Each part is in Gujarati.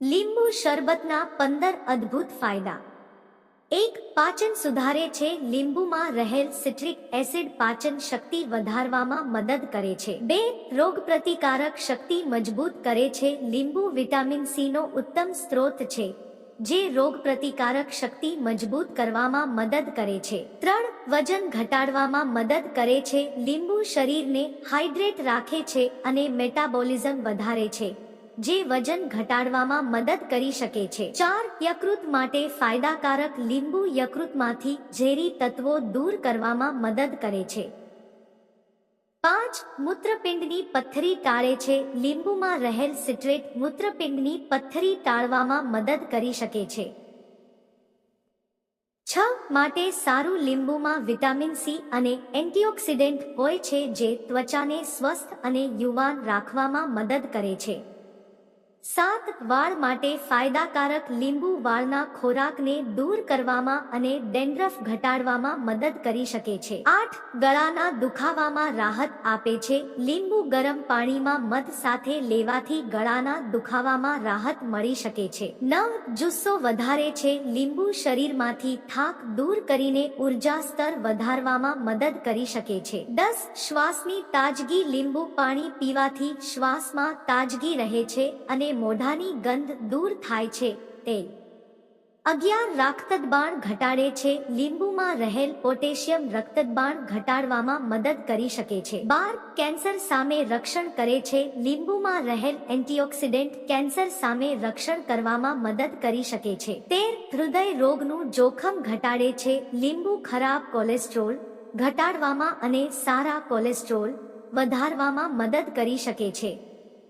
લીંબુ શરબતના 15 અદ્ભુત ફાયદા। 1. પાચન સુધારે છે। લીંબુમાં રહેલ સિટ્રિક એસિડ પાચન શક્તિ વધારવામાં મદદ કરે છે। 2. રોગપ્રતિકારક શક્તિ મજબૂત કરે છે। લીંબુ વિટામિન સીનો ઉત્તમ સ્ત્રોત છે, જે રોગપ્રતિકારક શક્તિ મજબૂત કરવામાં મદદ કરે છે। 3. વજન ઘટાડવામાં મદદ કરે છે। લીંબુ શરીરને હાઇડ્રેટ રાખે છે અને મેટાબોલિઝમ વધારે છે, જે વજન ઘટાડવામાં મદદ કરી શકે છે। 4. યકૃત માટે ફાયદાકારક। લીંબુ યકૃતમાંથી ઝેરી તત્વો દૂર કરવામાં મદદ કરે છે। 5. મૂત્રપિંડની પથ્થરી ટાળે છે। લીંબુમાં રહેલ સિટ્રેટ મૂત્રપિંડની પથ્થરી ટાળવામાં મદદ કરી શકે છે। 6. માટે સારું। લીંબુમાં વિટામિન સી અને એન્ટીઓક્સિડન્ટ હોય છે, જે ત્વચાને સ્વસ્થ અને યુવાન રાખવામાં મદદ કરે છે। 7. વાળ માટે ફાયદાકારક। લીંબુ વાળના ખોરાકને દૂર કરવામાં અને ડેન્ડ્રફ ઘટાડવામાં મદદ કરી શકે છે। 8. ગળાના દુખાવામાં રાહત આપે છે। લીંબુ ગરમ પાણીમાં મધ સાથે લેવાથી ગળાના દુખાવામાં રાહત મળી શકે છે। 9. જુસ્સો વધારે છે। લીંબુ શરીરમાંથી થાક દૂર કરીને ઉર્જા સ્તર વધારવામાં મદદ કરી શકે છે। 10. શ્વાસની તાજગી। લીંબુ પાણી પીવાથી શ્વાસમાં તાજગી રહે છે અને મોઢાની ગંધ દૂર થાય છે। 11. રક્તદબાણ ઘટાડે છે। લીંબુમાં રહેલ પોટેશિયમ રક્તદબાણ ઘટાડવામાં મદદ કરી શકે છે। 12. કેન્સર સામે રક્ષણ કરે છે। લીંબુમાં રહેલ એન્ટીઓક્સિડન્ટ કેન્સર સામે રક્ષણ કરવામાં મદદ કરી શકે છે। 13. હૃદય રોગનું જોખમ ઘટાડે છે। લીંબુ ખરાબ કોલેસ્ટ્રોલ ઘટાડવામાં અને સારા કોલેસ્ટ્રોલ વધારવામાં મદદ કરી શકે છે,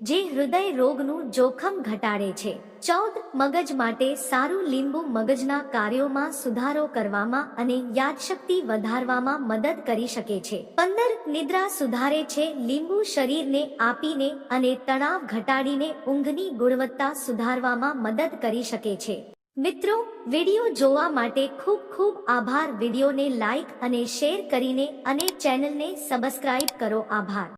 જે હૃદય રોગનું જોખમ ઘટાડે છે। 14. મગજ માટે સારું। લીંબુ મગજના કાર્યોમાં સુધારો કરવામાં અને યાદશક્તિ વધારવામાં મદદ કરી શકે છે। 15. નિદ્રા સુધારે છે। લીંબુ શરીરને આપીને અને તણાવ ઘટાડીને ઊંઘની ગુણવત્તા સુધારવામાં મદદ કરી શકે છે। મિત્રો, વિડિયો જોવા માટે ખૂબ ખૂબ આભાર। વિડિયોને લાઈક અને શેર કરીને અને ચેનલને સબસ્ક્રાઇબ કરો। આભાર।